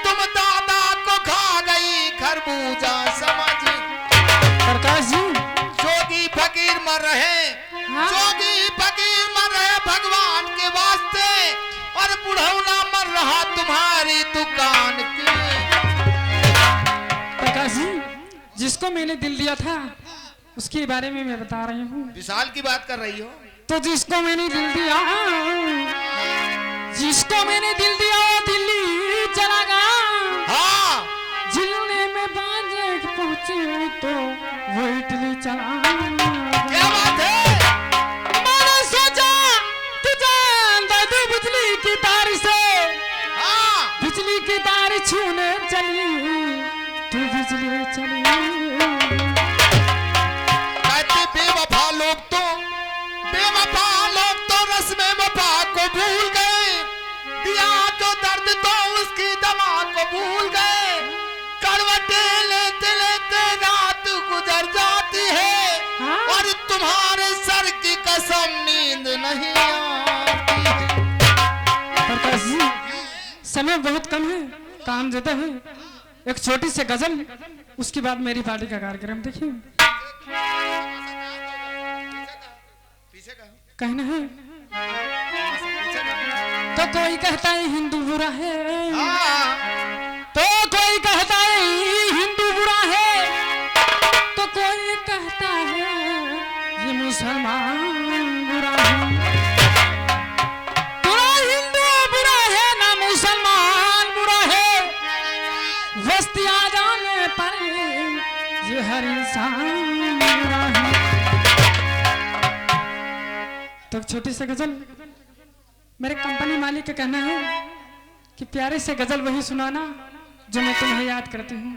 तुम दादा को खा गई खरबूजा समझ। प्रकाश जी, जोगी फकीर मर रहे, हाँ? जोगी फकीर मर रहे भगवान के वास्ते, और बुढ़ौना मर रहा तुम्हारी दुकान के। प्रकाश जी, जिसको मैंने दिल दिया था उसके बारे में मैं बता रही हूँ। विशाल की बात कर रही हो? तो जिसको मैंने दिल दिया, जिसको मैंने दिल दिया वो दिल्ली चला गया। हाँ, जिलने में बाजे पहुंचे तो वो इटली चला गया। क्या बात है? मैंने सोचा तुझे दे दूं बिजली की तार से, हाँ, बिजली की तार छूने चली तू बिजली चली। कहते बेवफा लोग तो, बेवफा लोग तो रस्म वफा को भूल गए, दिया जो दर्द तो उसकी दवा को भूल गए। करवटे लेते लेते रात गुजर जाती है, हाँ? और तुम्हारे सर की कसम नींद नहीं आती है। प्रकाश जी, समय बहुत कम है, काम ज्यादा है। एक छोटी सी गजल, उसके बाद मेरी पार्टी का कार्यक्रम देखिए। पीछे का कहना है तो कोई कहता है हिंदू बुरा है, तो कोई कहता है हिंदू बुरा है, तो कोई कहता है ये मुसलमान बुरा है। ना हिंदू बुरा है ना मुसलमान बुरा है, वस्ती आ जाने पर ये हर इंसान बुरा है। तो छोटी सी गजल, मेरे कंपनी मालिक का कहना है कि प्यारे से गजल वही सुनाना जो मैं तुम्हें याद करती हूँ।